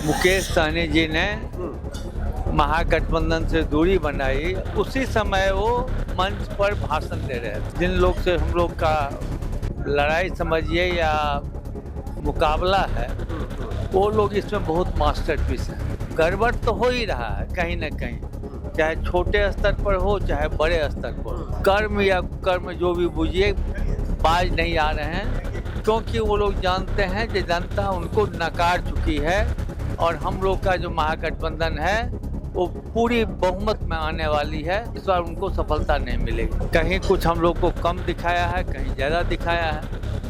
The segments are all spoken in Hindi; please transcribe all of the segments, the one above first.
मुकेश सहनी जी ने महागठबंधन से दूरी बनाई, उसी समय वो मंच पर भाषण दे रहे थे। जिन लोग से हम लोग का लड़ाई समझिए या मुकाबला है, वो लोग इसमें बहुत मास्टरपीस है। गड़बड़ तो हो ही रहा है कहीं ना कहीं, चाहे छोटे स्तर पर हो चाहे बड़े स्तर पर। कर्म या कर्म जो भी बुझिए, बाज नहीं आ रहे हैं, क्योंकि वो लोग जानते हैं कि जनता उनको नकार चुकी है और हम लोग का जो महागठबंधन है वो पूरी बहुमत में आने वाली है। इस बार उनको सफलता नहीं मिलेगी। कहीं कुछ हम लोग को कम दिखाया है, कहीं ज़्यादा दिखाया है,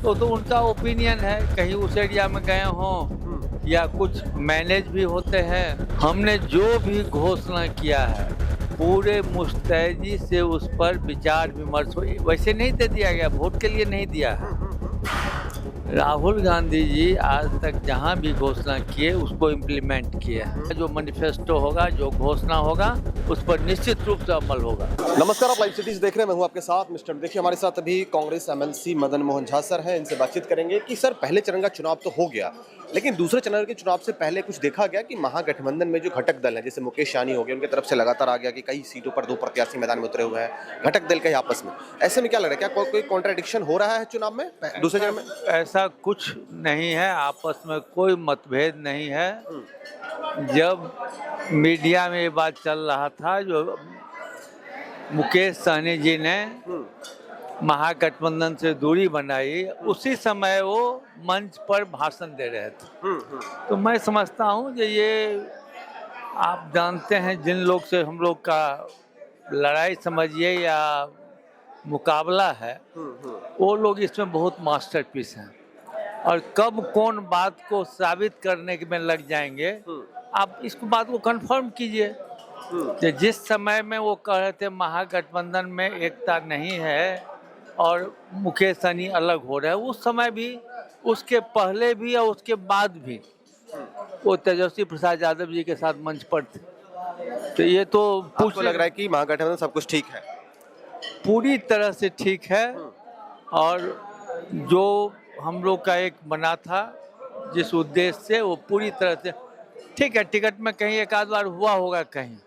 तो उनका ओपिनियन है। कहीं उस एरिया में गए हों या कुछ मैनेज भी होते हैं। हमने जो भी घोषणा किया है पूरे मुस्तैदी से उस पर विचार विमर्श हो, वैसे नहीं दे दिया गया, वोट के लिए नहीं दिया है। राहुल गांधी जी आज तक जहां भी घोषणा किए उसको इम्प्लीमेंट किए हैं। जो मैनिफेस्टो होगा, जो घोषणा होगा, उस पर निश्चित रूप से अमल होगा। नमस्कार, आप लाइव सिटीज देख रहे हैं। मैं हूं आपके साथ मिस्टर। देखिए, हमारे साथ अभी कांग्रेस एमएलसी मदन मोहन झा सर हैं। इनसे बातचीत करेंगे कि सर, पहले चरण का चुनाव तो हो गया, लेकिन दूसरे चरण के चुनाव से पहले कुछ देखा गया कि महागठबंधन में जो घटक दल है, जैसे मुकेश सहनी हो गए, उनकी तरफ से लगातार आ गया कि कई सीटों पर 2 प्रत्याशी मैदान में उतरे हुए हैं, घटक दल के आपस में। ऐसे में क्या लग रहा है, क्या कोई कॉन्ट्राडिक्शन हो रहा है चुनाव में दूसरे चरण में? ऐसा कुछ नहीं है, आपस में कोई मतभेद नहीं है। जब मीडिया में ये बात चल रहा था, जो मुकेश सहनी जी ने महागठबंधन से दूरी बनाई, उसी समय वो मंच पर भाषण दे रहे थे। तो मैं समझता हूँ कि ये, आप जानते हैं, जिन लोग से हम लोग का लड़ाई समझिए या मुकाबला है, वो लोग इसमें बहुत मास्टरपीस हैं और कब कौन बात को साबित करने में लग जाएंगे। आप इसको बात को कंफर्म कीजिए कि जिस समय में वो कह रहे थे महागठबंधन में एकता नहीं है और मुकेश सहनी अलग हो रहे हैं, उस समय भी, उसके पहले भी और उसके बाद भी वो तेजस्वी प्रसाद यादव जी के साथ मंच पर थे। तो ये तो आपको लग रहा है कि महागठबंधन सब कुछ ठीक है? पूरी तरह से ठीक है। और जो हम लोग का एक बना था जिस उद्देश्य से, वो पूरी तरह से ठीक है। टिकट में कहीं एक आध बार हुआ होगा कहीं,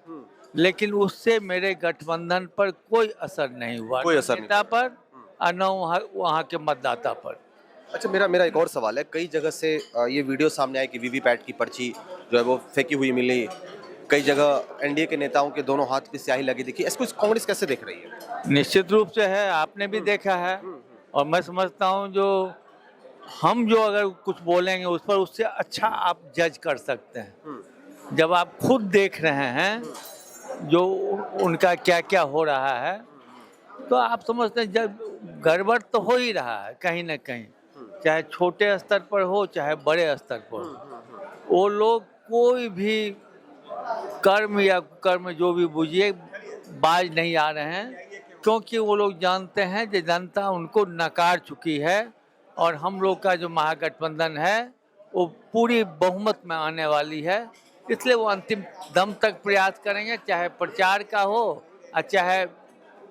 लेकिन उससे मेरे गठबंधन पर कोई असर नहीं हुआ, कोई असर नहीं पर और न वहाँ के मतदाता पर। अच्छा, मेरा एक और सवाल है। कई जगह से ये वीडियो सामने आया कि वीवीपैट की पर्ची जो है वो फेंकी हुई मिली। कई जगह एनडीए के नेताओं के दोनों हाथ पे स्याही लगी दिखी। इसको कांग्रेस कैसे देख रही है? निश्चित रूप से है, आपने भी देखा है। और मैं समझता हूँ हम जो अगर कुछ बोलेंगे उस पर, उससे अच्छा आप जज कर सकते हैं जब आप खुद देख रहे हैं जो उनका क्या क्या हो रहा है। तो आप समझते हैं जब गड़बड़ तो हो ही रहा है कहीं ना कहीं, चाहे छोटे स्तर पर हो चाहे बड़े स्तर पर हो। वो लोग कोई भी कर्म या कर्म जो भी बुझिए, बाज नहीं आ रहे हैं, क्योंकि वो लोग जानते हैं कि जनता उनको नकार चुकी है और हम लोग का जो महागठबंधन है वो पूरी बहुमत में आने वाली है। इसलिए वो अंतिम दम तक प्रयास करेंगे, चाहे प्रचार का हो और चाहे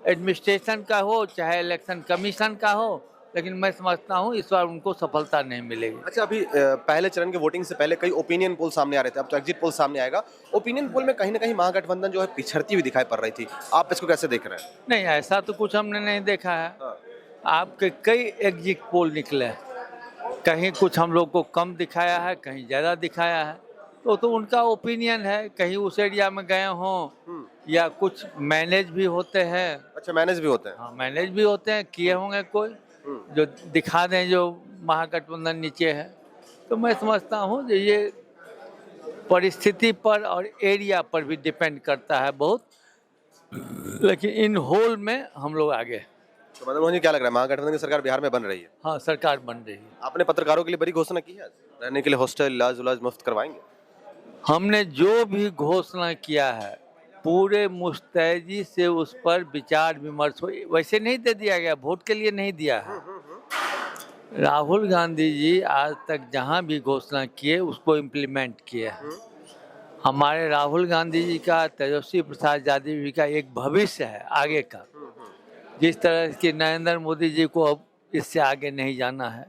एडमिनिस्ट्रेशन का हो, चाहे इलेक्शन कमीशन का हो। लेकिन मैं समझता हूँ इस बार उनको सफलता नहीं मिलेगी। अच्छा, अभी पहले चरण के वोटिंग से पहले कई ओपिनियन पोल सामने आ रहे थे, अब तो एग्जिट पोल सामने आएगा। ओपिनियन पोल में कहीं ना कहीं महागठबंधन जो है पिछड़ती हुई दिखाई पड़ रही थी। आप इसको कैसे देख रहे हैं? नहीं, ऐसा तो कुछ हमने नहीं देखा है। आपके कई एग्जिट पोल निकले, कहीं कुछ हम लोग को कम दिखाया है, कहीं ज़्यादा दिखाया है, तो उनका ओपिनियन है। कहीं उस एरिया में गए हों या कुछ मैनेज भी होते हैं। अच्छा, मैनेज भी होते हैं? हाँ, मैनेज भी होते हैं, किए होंगे कोई जो दिखा दें जो महागठबंधन नीचे है। तो मैं समझता हूँ कि ये परिस्थिति पर और एरिया पर भी डिपेंड करता है बहुत, लेकिन इन होल में हम लोग आगे। तो मदन मोहन जी, क्या लग रहा है, महागठबंधन की सरकार बिहार में बन रही है? हाँ, सरकार बन रही है। आपने पत्रकारों के लिए बड़ी घोषणा की है, रहने के लिए हॉस्टल, इलाज उलाज मुफ्त करवाएंगे? हमने जो भी घोषणा किया है पूरे मुस्तैदी से उस पर विचार विमर्श हो, वैसे नहीं दे दिया गया, वोट के लिए नहीं दिया है। राहुल गांधी जी आज तक जहां भी घोषणा किए उसको इम्प्लीमेंट किए हैं। हमारे राहुल गांधी जी का, तेजस्वी प्रसाद यादव जी का एक भविष्य है आगे का, जिस तरह की नरेंद्र मोदी जी को अब इससे आगे नहीं जाना है।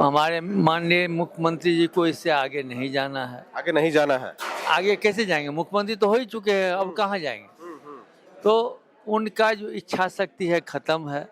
हमारे माननीय मुख्यमंत्री जी को इससे आगे नहीं जाना है। आगे नहीं जाना है। आगे कैसे जाएंगे? मुख्यमंत्री तो हो ही चुके हैं, अब कहाँ जाएंगे? तो उनका जो इच्छा शक्ति है खत्म है।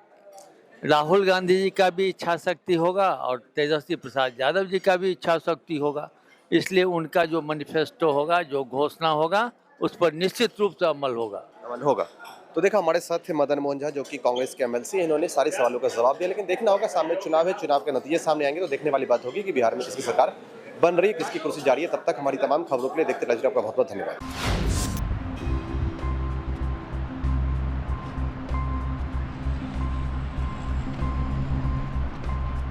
राहुल गांधी जी का भी इच्छा शक्ति होगा और तेजस्वी प्रसाद यादव जी का भी इच्छा शक्ति होगा। इसलिए उनका जो मैनिफेस्टो होगा, जो घोषणा होगा, उस पर निश्चित रूप से अमल होगा। अमल होगा। तो देखा हमारे साथ थे मदन मोहन झा, जो कि कांग्रेस के एमएलसी हैं। इन्होंने सारे सवालों का जवाब दिया, लेकिन देखना होगा, सामने चुनाव है, चुनाव के नतीजे सामने आएंगे तो देखने वाली बात होगी कि बिहार में किसकी सरकार बन रही है, किसकी कुर्सी जा रही है। तब तक हमारी तमाम खबरों के लिए देखते रहिए। आपका बहुत बहुत धन्यवाद।